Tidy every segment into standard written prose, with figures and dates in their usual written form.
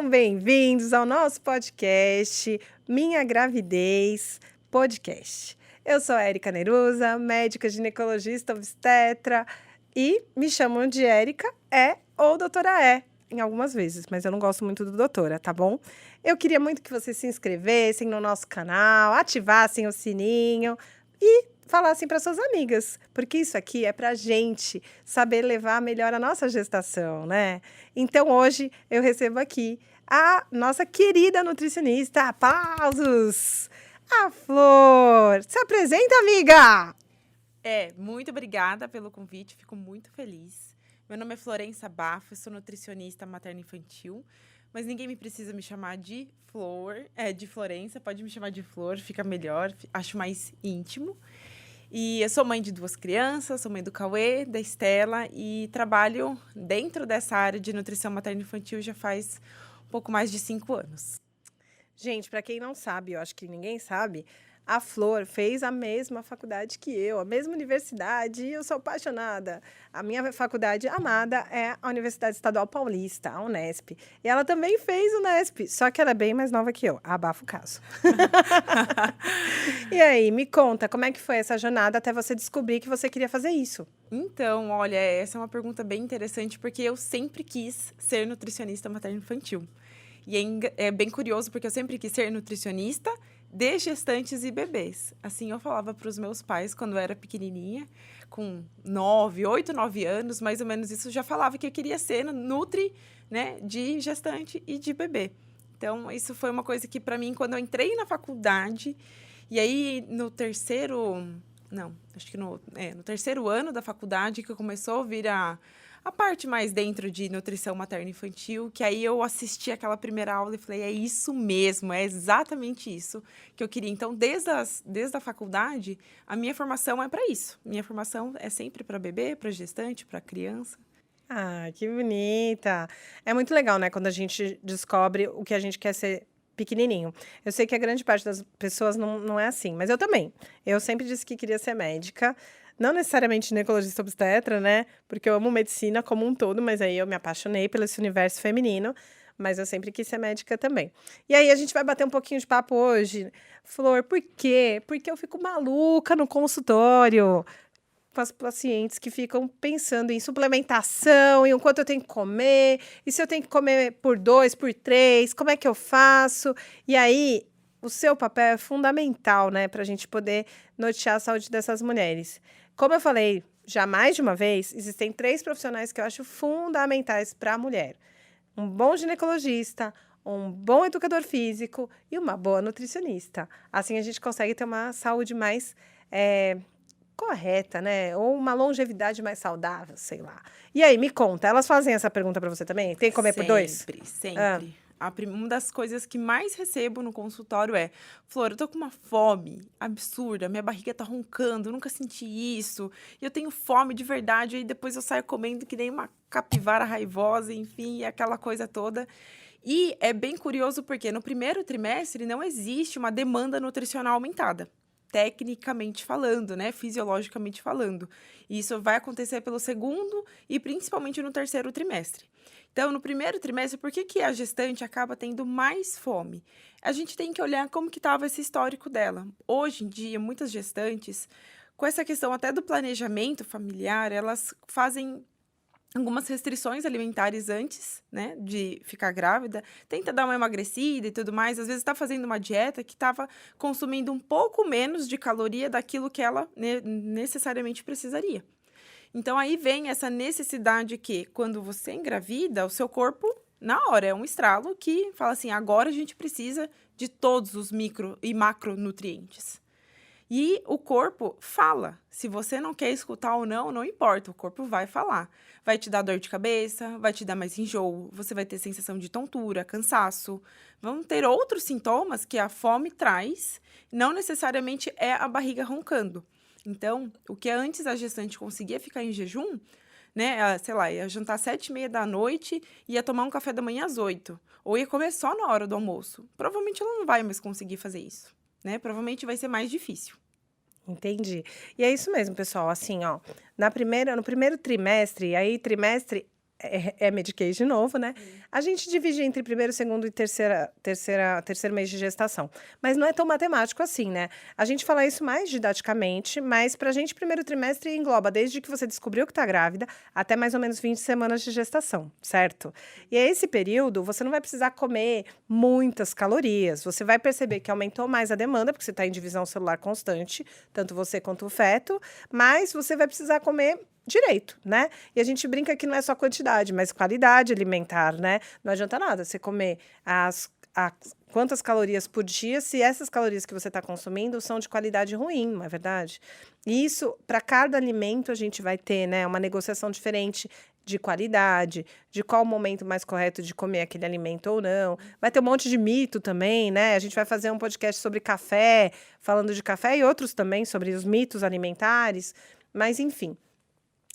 Sejam bem-vindos ao nosso podcast Minha Gravidez Podcast. Eu sou a Érica Neruza, médica ginecologista obstetra e me chamam de Érica ou doutora em algumas vezes, mas eu não gosto muito do doutora, tá bom? Eu queria muito que vocês se inscrevessem no nosso canal, ativassem o sininho e falassem para suas amigas, porque isso aqui é para a gente saber levar melhor a nossa gestação, né? Então, hoje eu recebo aqui a nossa querida nutricionista, aplausos, a Flor. Se apresenta, amiga! Muito obrigada pelo convite, fico muito feliz. Meu nome é Florença Bafo, eu sou nutricionista materno-infantil, mas ninguém me precisa me chamar de de Florença, pode me chamar de Flor, fica melhor, acho mais íntimo. E eu sou mãe de 2 crianças, sou mãe do Cauê, da Estela e trabalho dentro dessa área de nutrição materno-infantil já faz um pouco mais de 5 anos. Gente, para quem não sabe, eu acho que ninguém sabe, a Flor fez a mesma faculdade que eu, a mesma universidade, e eu sou apaixonada. A minha faculdade amada é a Universidade Estadual Paulista, a Unesp. E ela também fez Unesp, só que ela é bem mais nova que eu. Abafa o caso. E aí, me conta, como é que foi essa jornada até você descobrir que você queria fazer isso? Então, olha, essa é uma pergunta bem interessante, porque eu sempre quis ser nutricionista materno-infantil. E é bem curioso, porque eu sempre quis ser nutricionista de gestantes e bebês. Assim, eu falava para os meus pais, quando eu era pequenininha, com 8, 9 anos, mais ou menos isso, eu já falava que eu queria ser nutri, né, de gestante e de bebê. Então, isso foi uma coisa que, para mim, quando eu entrei na faculdade, e aí no terceiro ano da faculdade, que começou a vir a parte mais dentro de nutrição materno-infantil, que aí eu assisti aquela primeira aula e falei, é isso mesmo, é exatamente isso que eu queria. Então, desde a faculdade, a minha formação é para isso. Minha formação é sempre para bebê, para gestante, para criança. Ah, que bonita! É muito legal, né, quando a gente descobre o que a gente quer ser pequenininho. Eu sei que a grande parte das pessoas não é assim, mas eu também. Eu sempre disse que queria ser médica, não necessariamente ginecologista obstetra, né, porque eu amo medicina como um todo, mas aí eu me apaixonei pelo esse universo feminino, mas eu sempre quis ser médica também. E aí a gente vai bater um pouquinho de papo hoje. Flor, por quê? Porque eu fico maluca no consultório com as pacientes que ficam pensando em suplementação, em o quanto eu tenho que comer, e se eu tenho que comer por 2, por 3, como é que eu faço? E aí, o seu papel é fundamental, né, para a gente poder nortear a saúde dessas mulheres. Como eu falei já mais de uma vez, existem 3 profissionais que eu acho fundamentais para a mulher: um bom ginecologista, um bom educador físico e uma boa nutricionista. Assim a gente consegue ter uma saúde mais correta, né? Ou uma longevidade mais saudável, sei lá. E aí, me conta, elas fazem essa pergunta pra você também? Tem que comer por 2? Sempre. Uma das coisas que mais recebo no consultório é: Flor, eu tô com uma fome absurda, minha barriga tá roncando, eu nunca senti isso, e eu tenho fome de verdade, e depois eu saio comendo que nem uma capivara raivosa, enfim, aquela coisa toda. E é bem curioso porque no primeiro trimestre não existe uma demanda nutricional aumentada, tecnicamente falando, né, fisiologicamente falando. E isso vai acontecer pelo segundo e principalmente no terceiro trimestre. Então, no primeiro trimestre, por que a gestante acaba tendo mais fome? A gente tem que olhar como que estava esse histórico dela. Hoje em dia, muitas gestantes, com essa questão até do planejamento familiar, elas fazem algumas restrições alimentares antes, né, de ficar grávida, tenta dar uma emagrecida e tudo mais, às vezes está fazendo uma dieta que estava consumindo um pouco menos de caloria daquilo que ela necessariamente precisaria. Então, aí vem essa necessidade que, quando você engravida, o seu corpo, na hora, é um estralo que fala assim, agora a gente precisa de todos os micro e macronutrientes. E o corpo fala. Se você não quer escutar ou não, não importa, o corpo vai falar. Vai te dar dor de cabeça, vai te dar mais enjoo, você vai ter sensação de tontura, cansaço. Vão ter outros sintomas que a fome traz, não necessariamente é a barriga roncando. Então, o que antes a gestante conseguia ficar em jejum, né, sei lá, ia jantar às 7h30 da noite, ia tomar um café da manhã às 8, ou ia comer só na hora do almoço. Provavelmente ela não vai mais conseguir fazer isso, né? Provavelmente vai ser mais difícil. Entendi. E é isso mesmo, pessoal. Assim, ó, no primeiro trimestre, aí trimestre é Medicaid de novo, né? A gente divide entre primeiro, segundo e terceiro mês de gestação. Mas não é tão matemático assim, né? A gente fala isso mais didaticamente, mas pra gente, primeiro trimestre engloba desde que você descobriu que tá grávida até mais ou menos 20 semanas de gestação, certo? E é esse período, você não vai precisar comer muitas calorias. Você vai perceber que aumentou mais a demanda, porque você tá em divisão celular constante, tanto você quanto o feto, mas você vai precisar comer direito, né? E a gente brinca que não é só quantidade, mas qualidade alimentar, né? Não adianta nada você comer quantas calorias por dia se essas calorias que você está consumindo são de qualidade ruim, não é verdade? E isso, para cada alimento, a gente vai ter, né, uma negociação diferente de qualidade, de qual o momento mais correto de comer aquele alimento ou não. Vai ter um monte de mito também, né? A gente vai fazer um podcast sobre café, falando de café e outros também sobre os mitos alimentares, mas enfim.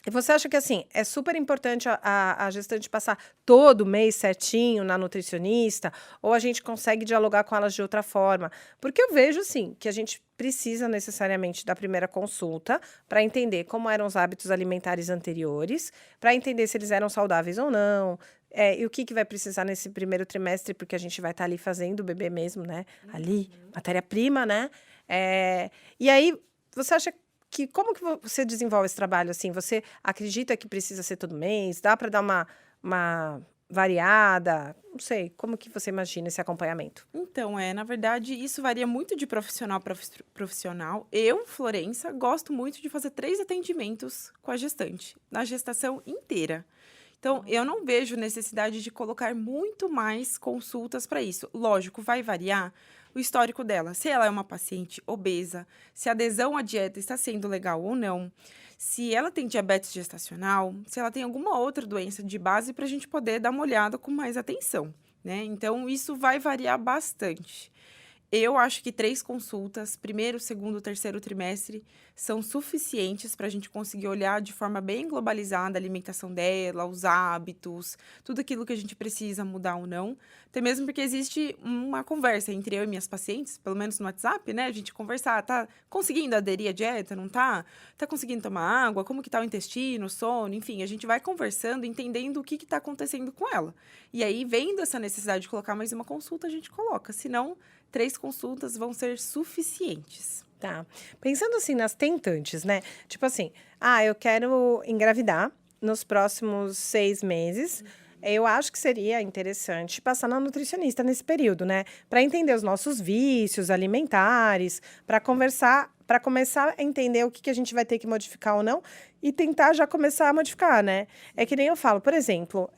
E você acha que, assim, é super importante a gestante passar todo mês certinho na nutricionista? Ou a gente consegue dialogar com elas de outra forma? Porque eu vejo, assim, que a gente precisa necessariamente da primeira consulta para entender como eram os hábitos alimentares anteriores, para entender se eles eram saudáveis ou não, e o que vai precisar nesse primeiro trimestre, porque a gente vai estar ali fazendo o bebê mesmo, né? Ali, matéria-prima, né? E aí, você acha que como que você desenvolve esse trabalho, assim? Você acredita que precisa ser todo mês? Dá para dar uma variada? Não sei, como que você imagina esse acompanhamento? Então, na verdade, isso varia muito de profissional para profissional. Eu, Florença, gosto muito de fazer 3 atendimentos com a gestante, na gestação inteira. Então, eu não vejo necessidade de colocar muito mais consultas para isso. Lógico, vai variar o histórico dela. Se ela é uma paciente obesa, se a adesão à dieta está sendo legal ou não, se ela tem diabetes gestacional, se ela tem alguma outra doença de base para a gente poder dar uma olhada com mais atenção, né? Então, isso vai variar bastante. Eu acho que 3 consultas, primeiro, segundo, terceiro trimestre, são suficientes para a gente conseguir olhar de forma bem globalizada a alimentação dela, os hábitos, tudo aquilo que a gente precisa mudar ou não. Até mesmo porque existe uma conversa entre eu e minhas pacientes, pelo menos no WhatsApp, né? A gente conversar, tá conseguindo aderir à dieta, não tá? Tá conseguindo tomar água? Como que tá o intestino, o sono? Enfim, a gente vai conversando, entendendo o que tá acontecendo com ela. E aí, vendo essa necessidade de colocar mais uma consulta, a gente coloca. Senão, 3 consultas vão ser suficientes. Tá. Pensando assim nas tentantes, né? Tipo assim, eu quero engravidar nos próximos 6 meses. Eu acho que seria interessante passar na nutricionista nesse período, né? Para entender os nossos vícios alimentares, para começar a entender o que a gente vai ter que modificar ou não e tentar já começar a modificar, né? É que nem eu falo, por exemplo,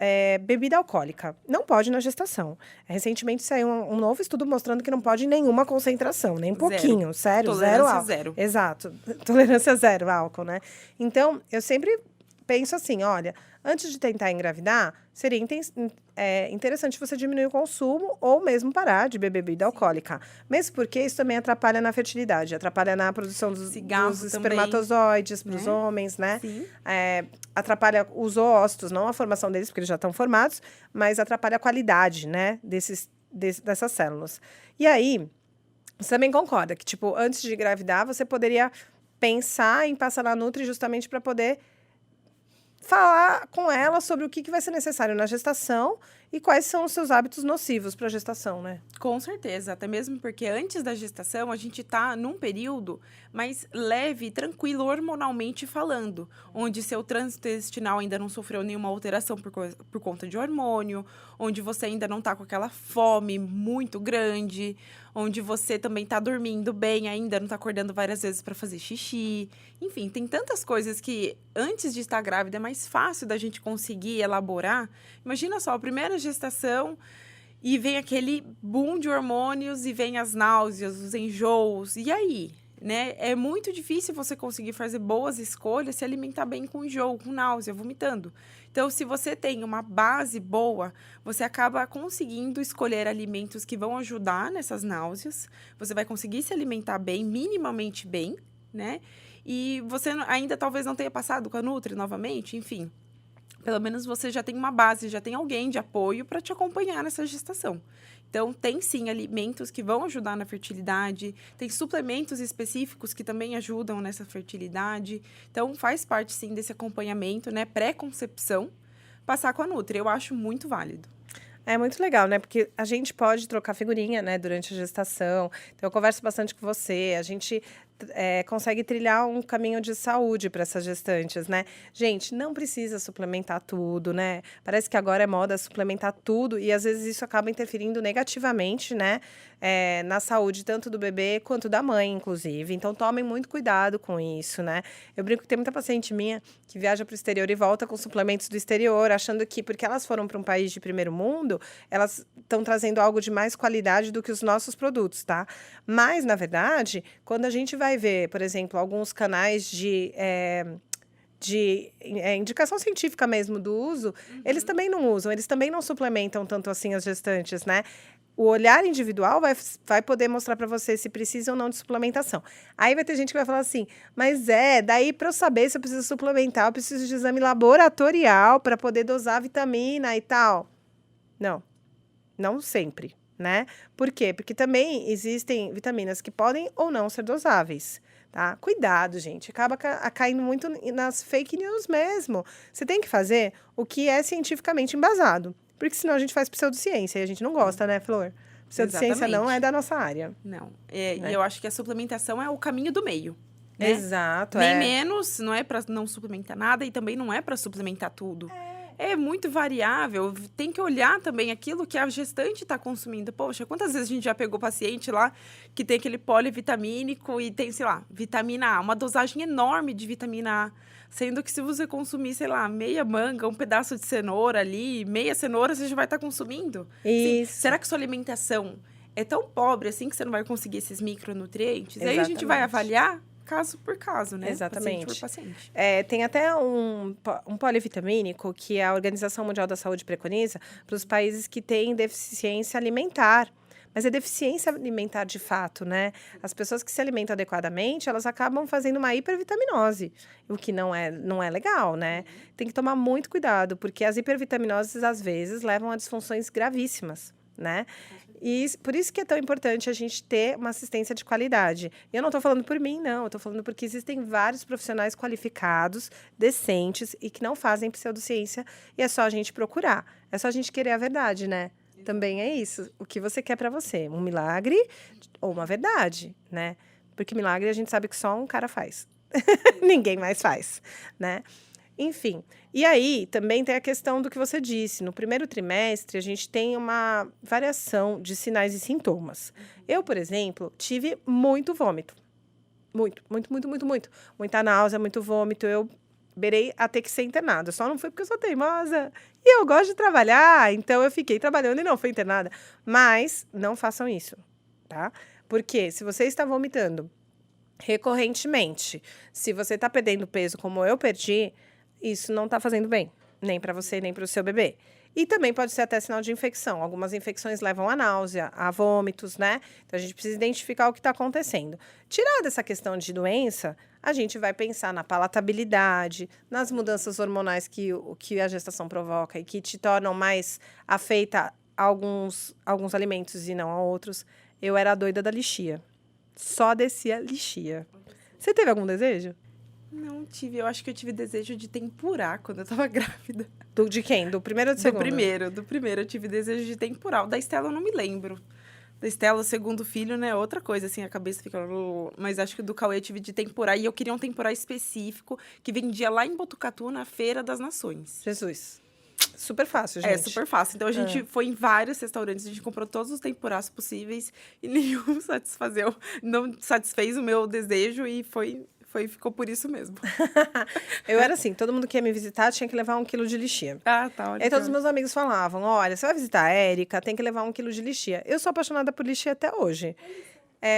bebida alcoólica. Não pode na gestação. Recentemente saiu um novo estudo mostrando que não pode em nenhuma concentração, nem um pouquinho. Sério, Tolerância álcool. zero. Exato. Tolerância zero álcool, né? Então, eu sempre penso assim, olha, antes de tentar engravidar, seria interessante você diminuir o consumo ou mesmo parar de beber bebida alcoólica. Mesmo porque isso também atrapalha na fertilidade, atrapalha na produção dos espermatozoides para os homens, né? Sim. Atrapalha os óvulos, não a formação deles, porque eles já estão formados, mas atrapalha a qualidade, né, dessas células. E aí, você também concorda que, tipo, antes de engravidar, você poderia pensar em passar na Nutri justamente para poder falar com ela sobre o que vai ser necessário na gestação e quais são os seus hábitos nocivos para a gestação, né? Com certeza, até mesmo porque antes da gestação a gente tá num período mais leve e tranquilo hormonalmente falando, onde seu trânsito intestinal ainda não sofreu nenhuma alteração por conta de hormônio, onde você ainda não tá com aquela fome muito grande, onde você também tá dormindo bem ainda, não tá acordando várias vezes para fazer xixi. Enfim, tem tantas coisas que antes de estar grávida é mais fácil da gente conseguir elaborar. Imagina só, a primeira gestação e vem aquele boom de hormônios e vem as náuseas, os enjoos. E aí, né? É muito difícil você conseguir fazer boas escolhas, se alimentar bem com enjoo, com náusea, vomitando. Então, se você tem uma base boa, você acaba conseguindo escolher alimentos que vão ajudar nessas náuseas. Você vai conseguir se alimentar bem, minimamente bem, né? E você ainda talvez não tenha passado com a Nutri novamente, enfim. Pelo menos você já tem uma base, já tem alguém de apoio para te acompanhar nessa gestação. Então, tem sim alimentos que vão ajudar na fertilidade, tem suplementos específicos que também ajudam nessa fertilidade. Então, faz parte sim desse acompanhamento, né, pré-concepção, passar com a Nutri. Eu acho muito válido. É muito legal, né? Porque a gente pode trocar figurinha, né, durante a gestação. Então, eu converso bastante com você. A gente consegue trilhar um caminho de saúde para essas gestantes, né? Gente, não precisa suplementar tudo, né? Parece que agora é moda suplementar tudo e às vezes isso acaba interferindo negativamente, né? Na saúde tanto do bebê quanto da mãe, inclusive. Então, tomem muito cuidado com isso, né? Eu brinco que tem muita paciente minha que viaja para o exterior e volta com suplementos do exterior, achando que porque elas foram para um país de primeiro mundo, elas estão trazendo algo de mais qualidade do que os nossos produtos, tá? Mas, na verdade, quando a gente vai ver, por exemplo, alguns canais de indicação científica mesmo do uso, eles também não usam, eles também não suplementam tanto assim as gestantes, né? O olhar individual vai poder mostrar para você se precisa ou não de suplementação. Aí vai ter gente que vai falar assim, mas daí para eu saber se eu preciso suplementar, eu preciso de exame laboratorial para poder dosar a vitamina e tal. Não sempre, né? Por quê? Porque também existem vitaminas que podem ou não ser dosáveis, tá? Cuidado, gente. Acaba caindo muito nas fake news mesmo. Você tem que fazer o que é cientificamente embasado. Porque senão a gente faz pseudociência e a gente não gosta, né, Flor? Pseudociência não é da nossa área. Não. E eu acho que a suplementação é o caminho do meio. Né? Exato. Nem menos, não é para não suplementar nada e também não é para suplementar tudo. É muito variável. Tem que olhar também aquilo que a gestante está consumindo. Poxa, quantas vezes a gente já pegou paciente lá que tem aquele polivitamínico e tem, sei lá, vitamina A, uma dosagem enorme de vitamina A. Sendo que se você consumir, sei lá, meia manga, um pedaço de cenoura ali, meia cenoura, você já vai estar consumindo. Isso. Assim, será que sua alimentação é tão pobre assim que você não vai conseguir esses micronutrientes? Exatamente. Aí a gente vai avaliar caso por caso, né? Exatamente. Paciente por paciente. Tem até um polivitamínico que a Organização Mundial da Saúde preconiza para os países que têm deficiência alimentar. Mas é deficiência alimentar de fato, né? As pessoas que se alimentam adequadamente, elas acabam fazendo uma hipervitaminose, o que não é legal, né? Tem que tomar muito cuidado, porque as hipervitaminoses, às vezes, levam a disfunções gravíssimas, né? E por isso que é tão importante a gente ter uma assistência de qualidade. Eu não estou falando por mim, não. Eu estou falando porque existem vários profissionais qualificados, decentes e que não fazem pseudociência. E é só a gente procurar. É só a gente querer a verdade, né? Também é isso. O que você quer para você? Um milagre ou uma verdade, né? Porque milagre a gente sabe que só um cara faz. Ninguém mais faz, né? Enfim, e aí também tem a questão do que você disse. No primeiro trimestre, a gente tem uma variação de sinais e sintomas. Eu, por exemplo, tive muito vômito. Muito. Muita náusea, muito vômito. Eu beirei a ter que ser internada. Só não foi porque eu sou teimosa. E eu gosto de trabalhar, então eu fiquei trabalhando e não fui internada. Mas não façam isso, tá? Porque se você está vomitando recorrentemente, se você está perdendo peso como eu perdi, isso não está fazendo bem, nem para você, nem para o seu bebê. E também pode ser até sinal de infecção. Algumas infecções levam a náusea, a vômitos, né? Então, a gente precisa identificar o que está acontecendo. Tirada essa questão de doença, a gente vai pensar na palatabilidade, nas mudanças hormonais que a gestação provoca e que te tornam mais afeita a alguns alimentos e não a outros. Eu era a doida da lixia. Só descia lixia. Você teve algum desejo? Não tive. Eu acho que eu tive desejo de tempurar quando eu tava grávida. De quem? Do primeiro ou do segundo? Do primeiro. Eu tive desejo de tempurar. O da Estela eu não me lembro. Da Estela, o segundo filho, né? Outra coisa, assim, a cabeça fica... Mas acho que do Cauê eu tive de tempurar. E eu queria um tempurar específico que vendia lá em Botucatu, na Feira das Nações. Jesus. Super fácil, gente. É, super fácil. Então, a gente foi em vários restaurantes, a gente comprou todos os tempurás possíveis e nenhum não satisfez o meu desejo e ficou por isso mesmo. Eu era assim, todo mundo que ia me visitar tinha que levar 1 quilo de lixia. Ah, tá. Olha. E aí todos os meus amigos falavam, olha, você vai visitar a Érica, tem que levar 1 quilo de lixia. Eu sou apaixonada por lixia até hoje.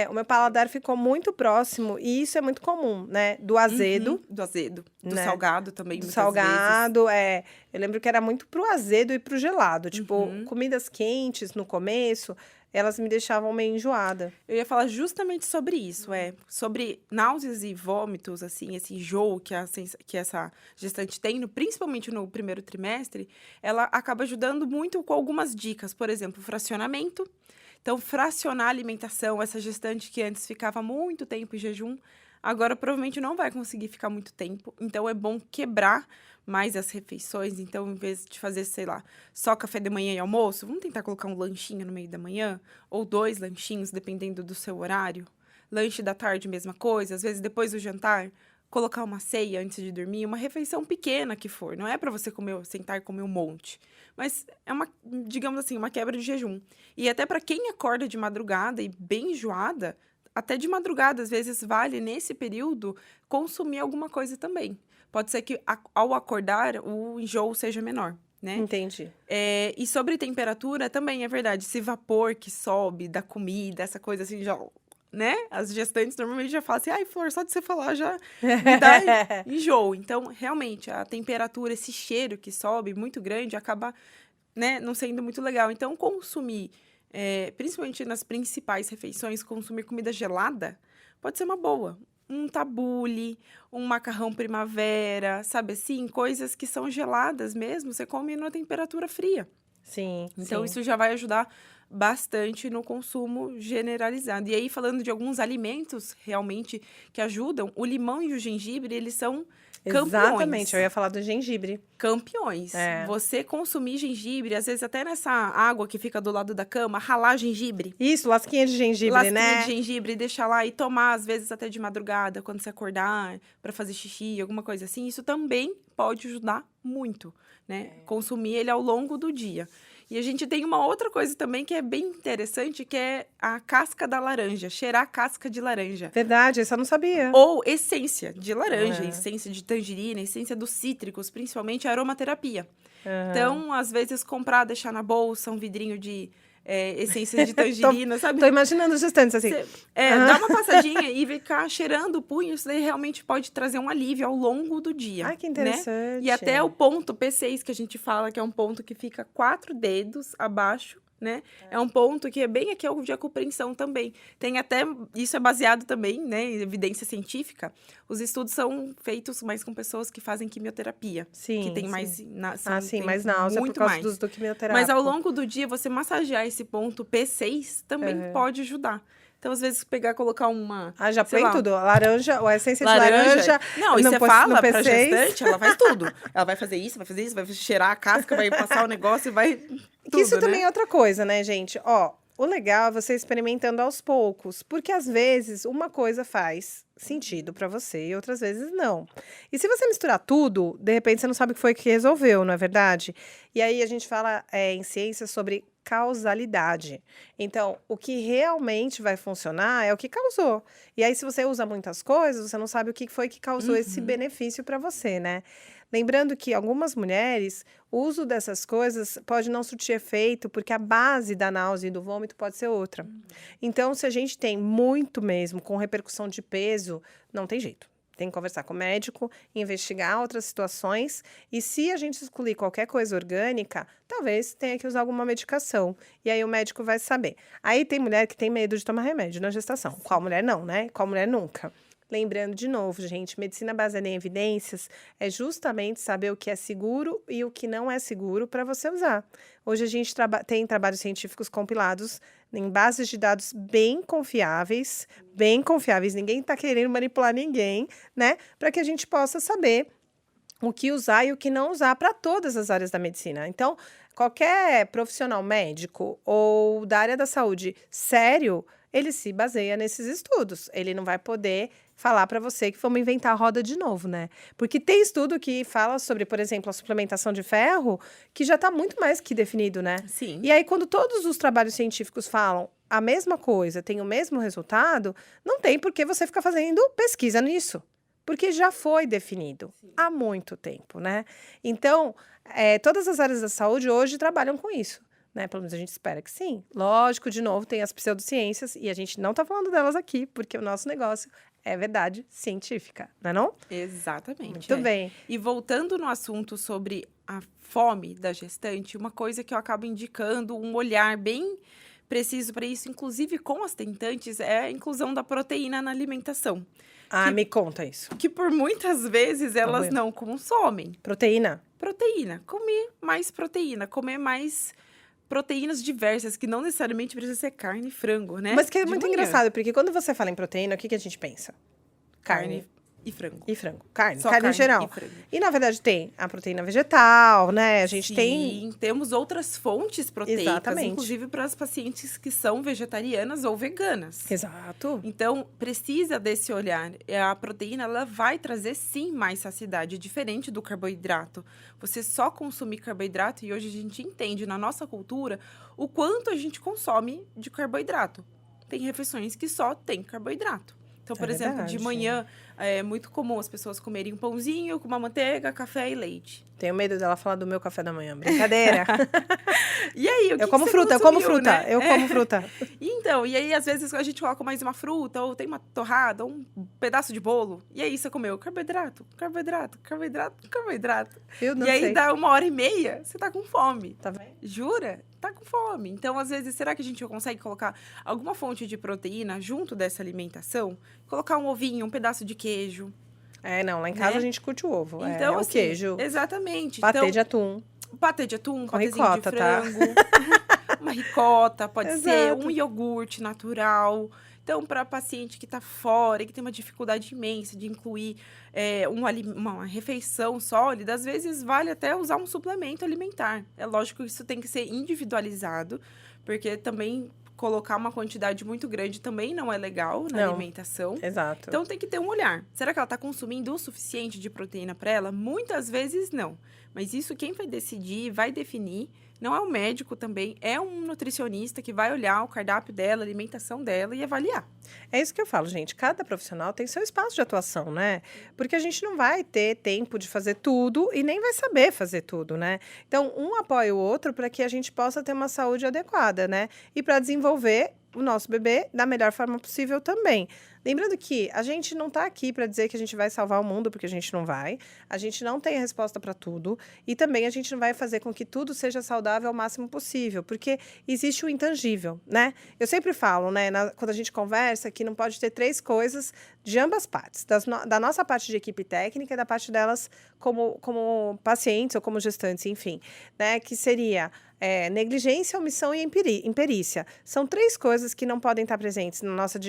O meu paladar ficou muito próximo, e isso é muito comum, né? Do azedo. Do azedo. Do né? salgado também, Do muitas salgado, Eu lembro que era muito pro azedo e pro gelado. Tipo, comidas quentes no começo, elas me deixavam meio enjoada. Eu ia falar justamente sobre isso, sobre náuseas e vômitos, assim, esse enjoo que essa gestante tem, principalmente no primeiro trimestre, ela acaba ajudando muito com algumas dicas, por exemplo, fracionamento. Então, fracionar a alimentação, essa gestante que antes ficava muito tempo em jejum, Agora, provavelmente não vai conseguir ficar muito tempo, então é bom quebrar mais as refeições. Então, em vez de fazer, sei lá, só café de manhã e almoço, vamos tentar colocar um lanchinho no meio da manhã, ou 2 lanchinhos, dependendo do seu horário. Lanche da tarde, mesma coisa. Às vezes, depois do jantar, colocar uma ceia antes de dormir, uma refeição pequena que for. Não é para você comer, sentar e comer um monte. Mas é uma, digamos assim, uma quebra de jejum. E até para quem acorda de madrugada e bem enjoada, até de madrugada, às vezes, vale, nesse período, consumir alguma coisa também. Pode ser que, ao acordar, o enjoo seja menor, né? Entendi. E sobre temperatura, também é verdade. Esse vapor que sobe da comida, essa coisa assim, já, né? As gestantes normalmente já falam assim, ai, Flor, só de você falar já me dá enjoo. Então, realmente, a temperatura, esse cheiro que sobe muito grande, acaba, né, não sendo muito legal. Então, consumir, principalmente nas principais refeições, consumir comida gelada pode ser uma boa. Um tabule, um macarrão primavera, sabe assim? Coisas que são geladas mesmo, você come numa temperatura fria. Sim, Então, sim. isso já vai ajudar bastante no consumo generalizado. E aí, falando de alguns alimentos realmente que ajudam, o limão e o gengibre, eles são Exatamente, campeões. eu ia falar do gengibre. Campeões. É. Você consumir gengibre, às vezes até nessa água que fica do lado da cama, ralar gengibre. Isso, lasquinha de gengibre, Lasquinha né? de gengibre, deixar lá e tomar, às vezes até de madrugada, quando você acordar, para fazer xixi, alguma coisa assim. Isso também pode ajudar muito, né? Consumir ele ao longo do dia. E a gente tem uma outra coisa também que é bem interessante, que é a casca da laranja, cheirar a casca de laranja. Verdade, isso eu não sabia. Ou essência de laranja, É. essência de tangerina, essência dos cítricos, principalmente a aromaterapia. Aham. Então, às vezes, comprar, deixar na bolsa um vidrinho de essência de tangerina, sabe? Tô imaginando os gestantes assim. Dá uma passadinha e ficar cheirando o punho, isso daí realmente pode trazer um alívio ao longo do dia. Ai, que né? interessante. E até o ponto P6 que a gente fala, que é um ponto que fica 4 dedos abaixo, né? É um ponto que é bem aqui de acupressão também. Tem até, isso é baseado também, né, em evidência científica. Os estudos são feitos mais com pessoas que fazem quimioterapia. Sim, que tem sim. mais, Sim, tem mais náusea por muito causa mais. do quimioterápico. Mas ao longo do dia, você massagear esse ponto P6 também pode ajudar. Então, às vezes, colocar uma... Ah, já sei põe lá, tudo. Laranja, ou a essência de laranja. Não, e no você P- fala no pra P6. gestante, ela faz tudo. Ela vai fazer isso, vai cheirar a casca, vai passar o negócio e vai tudo, Que isso né? também é outra coisa, né, gente? Ó, o legal é você experimentando aos poucos, porque às vezes uma coisa faz sentido pra você e outras vezes não. E se você misturar tudo, de repente você não sabe o que foi que resolveu, não é verdade? E aí a gente fala em ciência sobre causalidade. Então, o que realmente vai funcionar é o que causou. E aí, se você usa muitas coisas, você não sabe o que foi que causou esse benefício para você, né? Lembrando que algumas mulheres, o uso dessas coisas pode não surtir efeito, porque a base da náusea e do vômito pode ser outra. Então, se a gente tem muito mesmo, com repercussão de peso, não tem jeito. Tem que conversar com o médico, investigar outras situações. E se a gente excluir qualquer coisa orgânica, talvez tenha que usar alguma medicação. E aí o médico vai saber. Aí tem mulher que tem medo de tomar remédio na gestação. Qual mulher não, né? Qual mulher nunca? Lembrando de novo, gente, medicina baseada em evidências é justamente saber o que é seguro e o que não é seguro para você usar. Hoje a gente tem trabalhos científicos compilados em bases de dados bem confiáveis, ninguém está querendo manipular ninguém, né? Para que a gente possa saber o que usar e o que não usar para todas as áreas da medicina. Então, qualquer profissional médico ou da área da saúde sério, ele se baseia nesses estudos. Ele não vai poder falar para você que vamos inventar a roda de novo, né? Porque tem estudo que fala sobre, por exemplo, a suplementação de ferro, que já está muito mais que definido, né? Sim. E aí, quando todos os trabalhos científicos falam a mesma coisa, tem o mesmo resultado, não tem por que você ficar fazendo pesquisa nisso. Porque já foi definido há muito tempo, né? Então, todas as áreas da saúde hoje trabalham com isso. Né? Pelo menos a gente espera que sim. Lógico, de novo, tem as pseudociências e a gente não está falando delas aqui, porque o nosso negócio é verdade científica, não é não? Exatamente. Muito bem. E voltando no assunto sobre a fome da gestante, uma coisa que eu acabo indicando, um olhar bem preciso para isso, inclusive com as tentantes, é a inclusão da proteína na alimentação. Ah, me conta isso. Que por muitas vezes elas não consomem. Proteína? Proteína. Comer mais proteína, comer mais proteínas diversas, que não necessariamente precisa ser carne e frango, né? Mas que é De muito manhã. engraçado, porque quando você fala em proteína, o que a gente pensa? carne e frango. E frango. Carne, Só carne em carne geral. e frango. E, na verdade, tem a proteína vegetal, né? A gente tem... Sim, temos outras fontes proteicas, Exatamente. inclusive para as pacientes que são vegetarianas ou veganas. Exato. Então, precisa desse olhar. A proteína, ela vai trazer, sim, mais saciedade, diferente do carboidrato. Você só consumir carboidrato, e hoje a gente entende na nossa cultura o quanto a gente consome de carboidrato. Tem refeições que só tem carboidrato. Então, por exemplo, de verdade. manhã, é muito comum as pessoas comerem um pãozinho com uma manteiga, café e leite. Tenho medo dela falar do meu café da manhã. Brincadeira. E aí, o que Eu como que você fruta, eu como consumiu, fruta. né? Eu como fruta. Então, e aí, às vezes, a gente coloca mais uma fruta, ou tem uma torrada, ou um pedaço de bolo. E aí, você comeu carboidrato, carboidrato, carboidrato, carboidrato. Eu não E aí, sei. dá 1h30, você tá com fome. Tá vendo? Jura? Tá com fome. Então, às vezes, será que a gente consegue colocar alguma fonte de proteína junto dessa alimentação? Colocar um ovinho, um pedaço de queijo. É, não, lá em casa Né? a gente curte o ovo. Então, é o assim, queijo, exatamente. patê Então, de atum. patê de atum, Com patezinho ricota, de tá? frango, uma ricota, pode ser Exato. um iogurte natural. Então, para paciente que está fora e que tem uma dificuldade imensa de incluir uma refeição sólida, às vezes vale até usar um suplemento alimentar. É lógico que isso tem que ser individualizado, porque também colocar uma quantidade muito grande também não é legal na Não. alimentação. Exato. Então, tem que ter um olhar. Será que ela está consumindo o suficiente de proteína para ela? Muitas vezes, não. Mas isso quem vai decidir, vai definir, não é o médico também, é um nutricionista que vai olhar o cardápio dela, a alimentação dela e avaliar. É isso que eu falo, gente. Cada profissional tem seu espaço de atuação, né? Porque a gente não vai ter tempo de fazer tudo e nem vai saber fazer tudo, né? Então, um apoia o outro para que a gente possa ter uma saúde adequada, né? E para desenvolver o nosso bebê da melhor forma possível também. Lembrando que a gente não está aqui para dizer que a gente vai salvar o mundo, porque a gente não vai. A gente não tem a resposta para tudo. E também a gente não vai fazer com que tudo seja saudável ao máximo possível, porque existe o intangível, né? Eu sempre falo, né, quando a gente conversa, que não pode ter 3 coisas de ambas partes. Da nossa parte de equipe técnica e da parte delas como pacientes ou como gestantes, enfim. Né? Que seria... negligência, omissão e imperícia. São 3 coisas que não podem estar presentes no nosso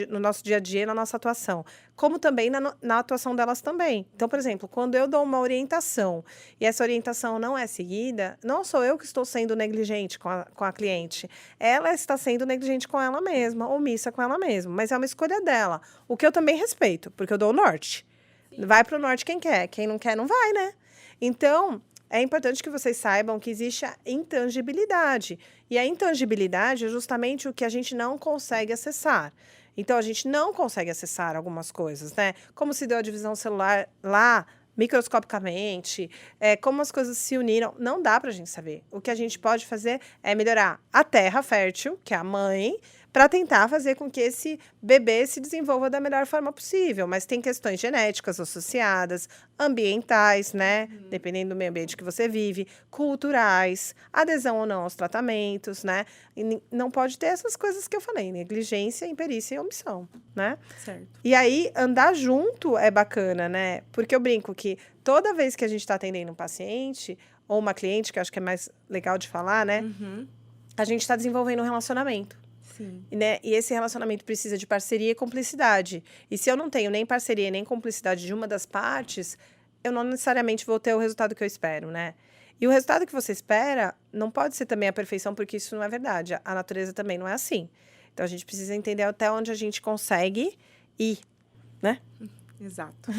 dia a dia e na nossa atuação, como também na atuação delas também. Então, por exemplo, quando eu dou uma orientação e essa orientação não é seguida, não sou eu que estou sendo negligente com a cliente, ela está sendo negligente com ela mesma, omissa com ela mesma, mas é uma escolha dela, o que eu também respeito, porque eu dou o norte. Vai para o norte quem quer, quem não quer não vai, né? Então... é importante que vocês saibam que existe a intangibilidade. E a intangibilidade é justamente o que a gente não consegue acessar. Então, a gente não consegue acessar algumas coisas, né? Como se deu a divisão celular lá, microscopicamente, como as coisas se uniram. Não dá pra gente saber. O que a gente pode fazer é melhorar a terra fértil, que é a mãe, para tentar fazer com que esse bebê se desenvolva da melhor forma possível. Mas tem questões genéticas associadas, ambientais, né? Dependendo do meio ambiente que você vive, culturais, adesão ou não aos tratamentos, né? E não pode ter essas coisas que eu falei, negligência, imperícia e omissão, né? Certo. E aí, andar junto é bacana, né? Porque eu brinco que toda vez que a gente está atendendo um paciente ou uma cliente, que eu acho que é mais legal de falar, né? A gente está desenvolvendo um relacionamento. Sim. Né? E esse relacionamento precisa de parceria e cumplicidade. E se eu não tenho nem parceria nem cumplicidade de uma das partes, eu não necessariamente vou ter o resultado que eu espero, né? E o resultado que você espera não pode ser também a perfeição, porque isso não é verdade. A natureza também não é assim. Então, a gente precisa entender até onde a gente consegue ir, né? Exato.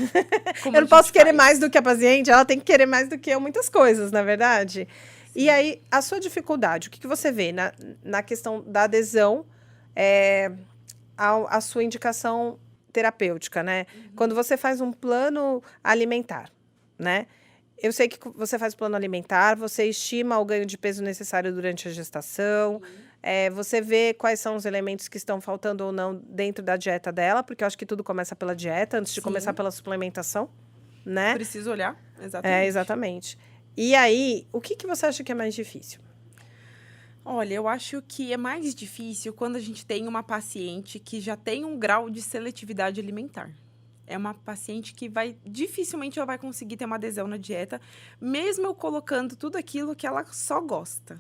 Eu não posso querer mais do que a paciente, ela tem que querer mais do que eu, muitas coisas, na verdade. E aí, a sua dificuldade, o que você vê na questão da adesão à sua indicação terapêutica, né? Quando você faz um plano alimentar, né? Eu sei que você faz o plano alimentar, você estima o ganho de peso necessário durante a gestação, você vê quais são os elementos que estão faltando ou não dentro da dieta dela, porque eu acho que tudo começa pela dieta, antes de começar pela suplementação, né? Preciso olhar, exatamente. Exatamente. E aí, o que você acha que é mais difícil? Olha, eu acho que é mais difícil quando a gente tem uma paciente que já tem um grau de seletividade alimentar. É uma paciente que dificilmente ela vai conseguir ter uma adesão na dieta, mesmo eu colocando tudo aquilo que ela só gosta.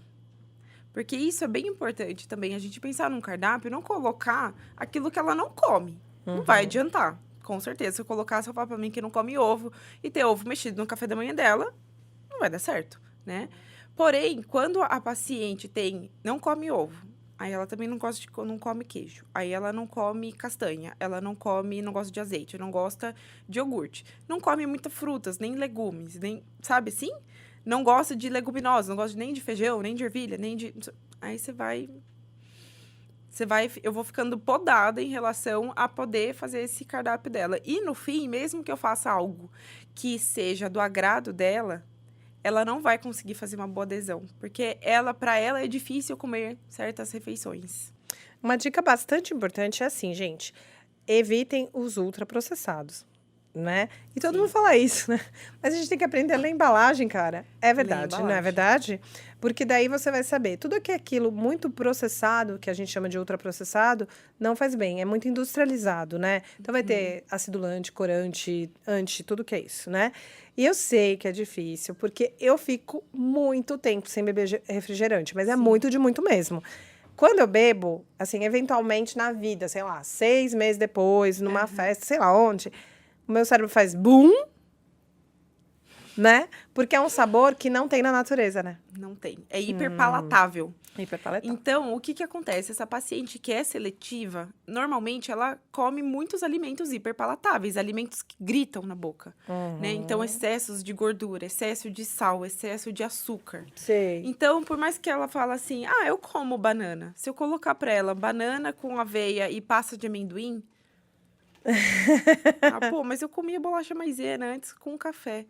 Porque isso é bem importante também, a gente pensar num cardápio, não colocar aquilo que ela não come. Não vai adiantar. Com certeza. Se eu colocar, se eu falar pra mim que não come ovo e ter ovo mexido no café da manhã dela, não vai dar certo, né? Porém, quando a paciente não come ovo, aí ela também não gosta não come queijo, aí ela não come castanha, ela não gosta de azeite, não gosta de iogurte, não come muitas frutas, nem legumes, nem, sabe assim? Não gosta de leguminosa, não gosta nem de feijão, nem de ervilha, nem de... Aí eu vou ficando podada em relação a poder fazer esse cardápio dela. E no fim, mesmo que eu faça algo que seja do agrado dela, ela não vai conseguir fazer uma boa adesão, porque para ela é difícil comer certas refeições. Uma dica bastante importante é assim, gente, evitem os ultraprocessados, né? E todo mundo Sim. fala isso, né? Mas a gente tem que aprender a ler a embalagem, cara. É verdade, não é embalagem. verdade? Porque daí você vai saber, tudo que é aquilo muito processado, que a gente chama de ultraprocessado, não faz bem, é muito industrializado, né? Então vai ter acidulante, corante, tudo que é isso, né? E eu sei que é difícil, porque eu fico muito tempo sem beber refrigerante, mas é Sim. muito de muito mesmo. Quando eu bebo, assim, eventualmente na vida, sei lá, 6 meses depois, numa festa, sei lá onde, o meu cérebro faz boom, né? Porque é um sabor que não tem na natureza, né? Não tem. É hiperpalatável. Hiperpalatável. Então, o que que acontece? Essa paciente que é seletiva, normalmente ela come muitos alimentos hiperpalatáveis, alimentos que gritam na boca, né? Então, excessos de gordura, excesso de sal, excesso de açúcar. Sei. Então, por mais que ela fala assim, eu como banana. Se eu colocar pra ela banana com aveia e pasta de amendoim, mas eu comia bolacha maisena antes com café.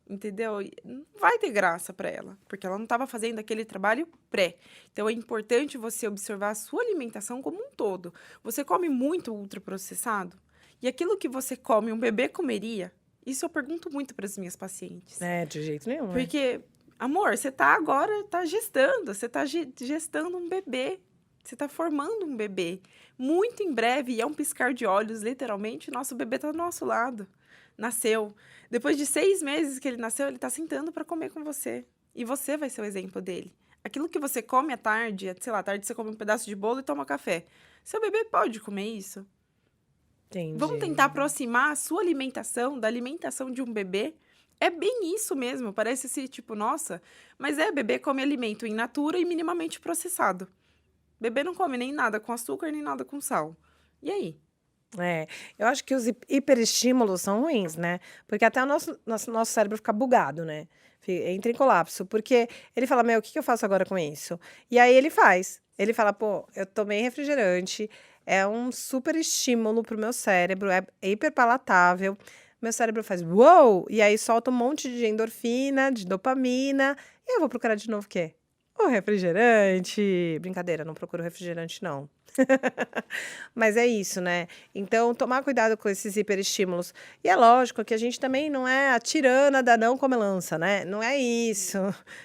Entendeu? Não vai ter graça para ela, porque ela não estava fazendo aquele trabalho pré. Então, é importante você observar a sua alimentação como um todo. Você come muito ultraprocessado? E aquilo que você come, um bebê comeria? Isso eu pergunto muito para as minhas pacientes. É, de jeito nenhum, né? Porque, amor, você tá gestando, você tá gestando um bebê. Você tá formando um bebê. Muito em breve, e é um piscar de olhos, literalmente, nosso bebê tá do nosso lado. Nasceu. Depois de 6 meses que ele nasceu, ele tá sentando para comer com você. E você vai ser o exemplo dele. Aquilo que você come à tarde, sei lá, à tarde você come um pedaço de bolo e toma café. Seu bebê pode comer isso? Entendi. Vamos tentar aproximar a sua alimentação da alimentação de um bebê? É bem isso mesmo. Parece esse tipo, nossa, mas bebê come alimento in natura e minimamente processado. Bebê não come nem nada com açúcar, nem nada com sal. E aí? É, eu acho que os hiperestímulos são ruins, né? Porque até o nosso cérebro fica bugado, né? Entra em colapso. Porque ele fala, meu, o que eu faço agora com isso? E aí ele faz. Ele fala, pô, eu tomei refrigerante, é um super estímulo pro meu cérebro, é hiperpalatável. Meu cérebro faz uou! E aí solta um monte de endorfina, de dopamina. E eu vou procurar de novo o quê? O refrigerante. Brincadeira, não procuro refrigerante, não. Mas é isso, né? Então, tomar cuidado com esses hiperestímulos. E é lógico que a gente também não é a tirana da não comelança, né? Não é isso.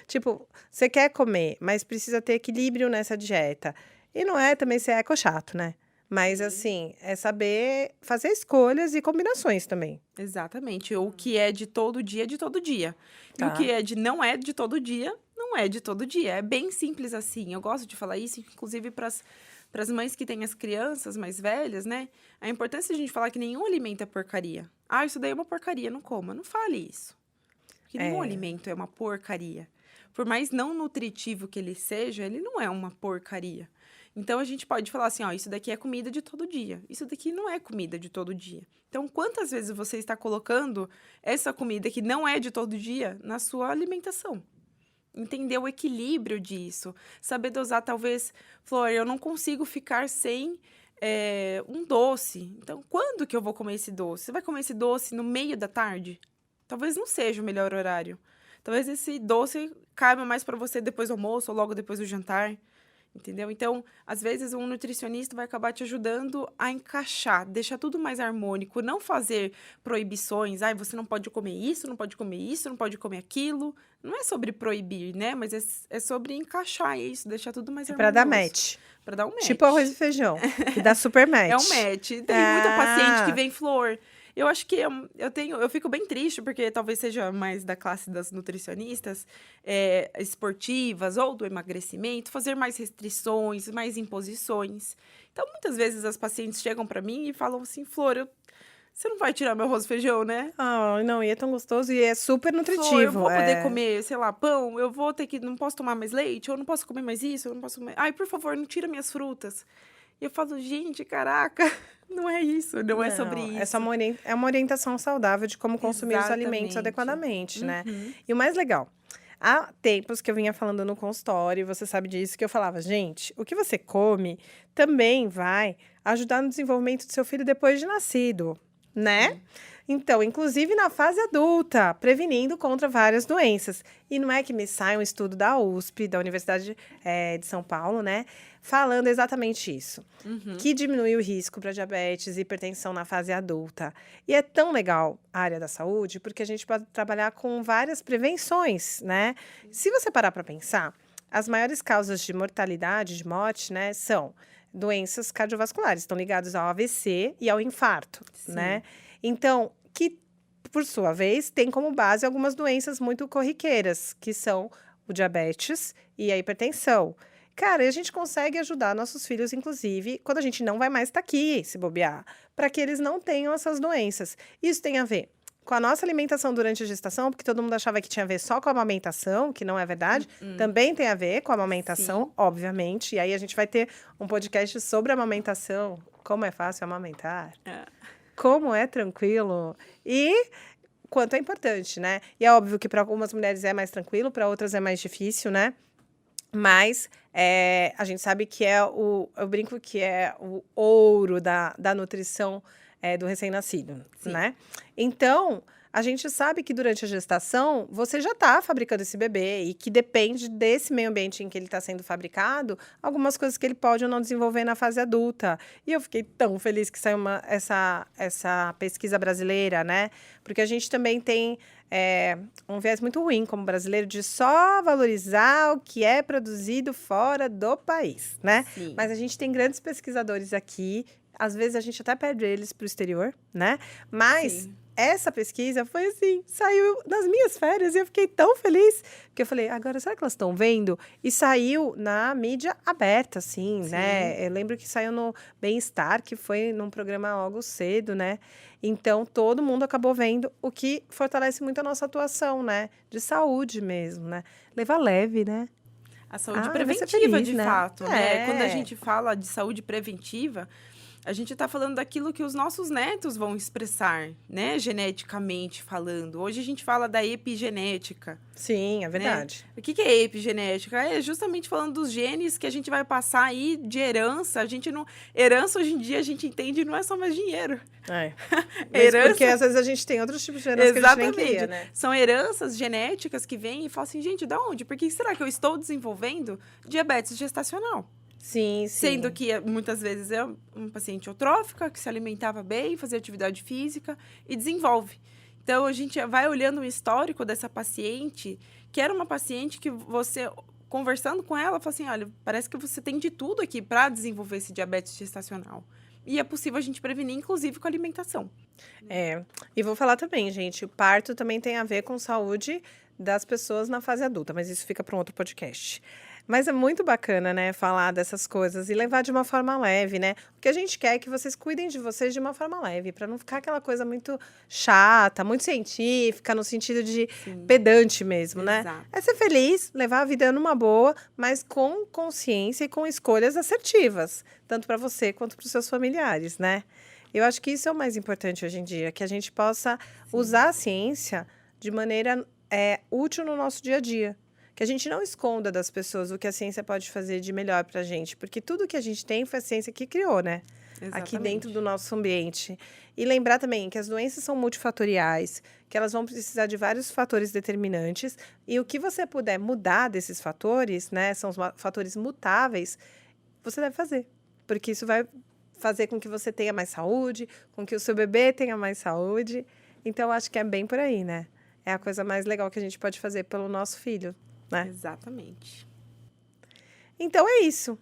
Tipo, você quer comer, mas precisa ter equilíbrio nessa dieta. E não é também ser eco-chato, né? Mas, assim, é saber fazer escolhas e combinações também. Exatamente. O que é de todo dia, é de todo dia. E o que não é de todo dia, não é de todo dia. É bem simples assim. Eu gosto de falar isso, inclusive para as mães que têm as crianças mais velhas, né? A importância de a gente falar que nenhum alimento é porcaria. Isso daí é uma porcaria, não coma. Não fale isso. Porque nenhum alimento é uma porcaria. Por mais não nutritivo que ele seja, ele não é uma porcaria. Então, a gente pode falar assim, isso daqui é comida de todo dia. Isso daqui não é comida de todo dia. Então, quantas vezes você está colocando essa comida que não é de todo dia na sua alimentação? Entender o equilíbrio disso. Saber dosar, talvez, Flor, eu não consigo ficar sem um doce. Então, quando que eu vou comer esse doce? Você vai comer esse doce no meio da tarde? Talvez não seja o melhor horário. Talvez esse doce caiba mais para você depois do almoço ou logo depois do jantar. Entendeu? Então, às vezes, um nutricionista vai acabar te ajudando a encaixar, deixar tudo mais harmônico, não fazer proibições. Você não pode comer isso, não pode comer isso, não pode comer aquilo. Não é sobre proibir, né? Mas é sobre encaixar isso, deixar tudo mais harmonioso. Pra dar match. Pra dar um match. Tipo arroz e feijão, que dá super match. É um match. Tem muita paciente que vem, Flor, Eu acho que eu fico bem triste, porque talvez seja mais da classe das nutricionistas, esportivas ou do emagrecimento, fazer mais restrições, mais imposições. Então, muitas vezes as pacientes chegam para mim e falam assim, Flor, você não vai tirar meu arroz e feijão, né? Ah, não, e é tão gostoso e é super Flor, eu nutritivo. vou poder comer, sei lá, pão, eu vou ter que, não posso tomar mais leite, eu não posso comer mais isso, eu não posso comer. Ai, por favor, não tira minhas frutas. E eu falo, gente, caraca, não é isso, não é sobre Não, é só isso. é uma orientação saudável de como consumir os alimentos Exatamente. adequadamente, né? Uhum. E o mais legal, há tempos que eu vinha falando no consultório, e você sabe disso, que eu falava, gente, o que você come também vai ajudar no desenvolvimento do seu filho depois de nascido, né? Sim. Então, inclusive na fase adulta, prevenindo contra várias doenças. E não é que me sai um estudo da USP, da Universidade de São Paulo, né? Falando exatamente isso. Uhum. Que diminui o risco para diabetes e hipertensão na fase adulta. E é tão legal a área da saúde, porque a gente pode trabalhar com várias prevenções, né? Se você parar para pensar, as maiores causas de mortalidade, de morte, né, são doenças cardiovasculares, estão ligadas ao AVC e ao infarto, Sim. né? Então, que, por sua vez, tem como base algumas doenças muito corriqueiras, que são o diabetes e a hipertensão. Cara, e a gente consegue ajudar nossos filhos, inclusive, quando a gente não vai mais estar aqui, se bobear, para que eles não tenham essas doenças. Isso tem a ver com a nossa alimentação durante a gestação, porque todo mundo achava que tinha a ver só com a amamentação, que não é verdade. Também tem a ver com a amamentação, Sim. obviamente. E aí a gente vai ter um podcast sobre amamentação, como é fácil amamentar. Como é tranquilo e quanto é importante, né? E é óbvio que para algumas mulheres é mais tranquilo, para outras é mais difícil, né? Mas a gente sabe que eu brinco que é o ouro da nutrição do recém-nascido, Sim. né? Então, a gente sabe que durante a gestação, você já está fabricando esse bebê e que depende desse meio ambiente em que ele está sendo fabricado, algumas coisas que ele pode ou não desenvolver na fase adulta. E eu fiquei tão feliz que saiu essa pesquisa brasileira, né? Porque a gente também tem um viés muito ruim como brasileiro de só valorizar o que é produzido fora do país, né? Sim. Mas a gente tem grandes pesquisadores aqui, às vezes a gente até perde eles para o exterior, né? Mas Sim. essa pesquisa foi assim, saiu nas minhas férias e eu fiquei tão feliz, porque eu falei, agora será que elas estão vendo? E saiu na mídia aberta, assim, Sim. né? Eu lembro que saiu no Bem-Estar, que foi num programa logo cedo, né? Então, todo mundo acabou vendo, o que fortalece muito a nossa atuação, né? De saúde mesmo, né? Levar leve, né? A saúde Vai ser preventiva, feliz, de né? fato, né? Quando a É. gente fala de saúde preventiva, a gente está falando daquilo que os nossos netos vão expressar, né? Geneticamente falando. Hoje a gente fala da epigenética. Sim, é verdade. O que é epigenética? É justamente falando dos genes que a gente vai passar aí de herança. A gente não. Herança hoje em dia a gente entende não é só mais dinheiro. É. Mas Herança- porque às vezes a gente tem outros tipos de herança que a gente nem queria, né? São heranças genéticas que vêm e falam assim, gente, da onde? Por que será que eu estou desenvolvendo diabetes gestacional? Sim, sim. Sendo que muitas vezes é uma paciente eutrófica, que se alimentava bem, fazia atividade física e desenvolve. Então, a gente vai olhando o histórico dessa paciente, que era uma paciente que você, conversando com ela, fala assim, olha, parece que você tem de tudo aqui para desenvolver esse diabetes gestacional. E é possível a gente prevenir, inclusive, com a alimentação. E vou falar também, gente, o parto também tem a ver com saúde das pessoas na fase adulta, mas isso fica para um outro podcast. Mas é muito bacana, né, falar dessas coisas e levar de uma forma leve, né? O que a gente quer é que vocês cuidem de vocês de uma forma leve, para não ficar aquela coisa muito chata, muito científica, no sentido de pedante mesmo, né? Exato. É ser feliz, levar a vida numa boa, mas com consciência e com escolhas assertivas, tanto para você quanto para os seus familiares, né? Eu acho que isso é o mais importante hoje em dia, que a gente possa usar a ciência de maneira útil no nosso dia a dia. Que a gente não esconda das pessoas o que a ciência pode fazer de melhor para a gente, porque tudo que a gente tem foi a ciência que criou, né? Aqui dentro do nosso ambiente. E lembrar também que as doenças são multifatoriais, que elas vão precisar de vários fatores determinantes, e o que você puder mudar desses fatores, né, são os fatores mutáveis, você deve fazer, porque isso vai fazer com que você tenha mais saúde, com que o seu bebê tenha mais saúde. Então, acho que é bem por aí, né? É a coisa mais legal que a gente pode fazer pelo nosso filho, né? Exatamente. Então, é isso.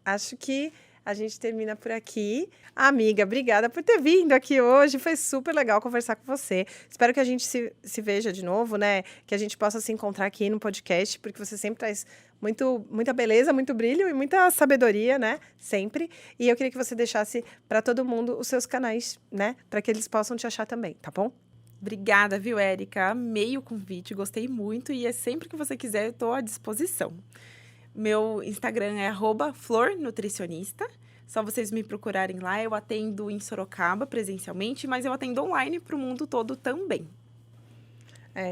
Acho que a gente termina por aqui. Amiga, obrigada por ter vindo aqui hoje. Foi super legal conversar com você. Espero que a gente se veja de novo, né? Que a gente possa se encontrar aqui no podcast, porque você sempre traz muita beleza, muito brilho e muita sabedoria, né? Sempre. E eu queria que você deixasse para todo mundo os seus canais, né? Para que eles possam te achar também, tá bom? Obrigada, viu, Érica? Amei o convite, gostei muito e é sempre que você quiser, eu estou à disposição. Meu Instagram é @flornutricionista. Só vocês me procurarem lá. Eu atendo em Sorocaba presencialmente, mas eu atendo online para o mundo todo também.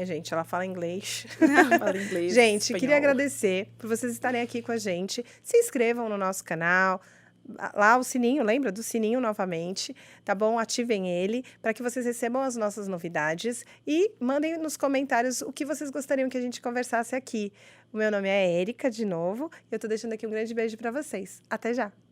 Gente, ela fala inglês. Falo inglês, Gente, queria espanhol. agradecer por vocês estarem aqui com a gente. Se inscrevam no nosso canal. Lá o sininho, lembra do sininho novamente, tá bom? Ativem ele para que vocês recebam as nossas novidades e mandem nos comentários o que vocês gostariam que a gente conversasse aqui. O meu nome é Érica, de novo, e eu tô deixando aqui um grande beijo para vocês. Até já!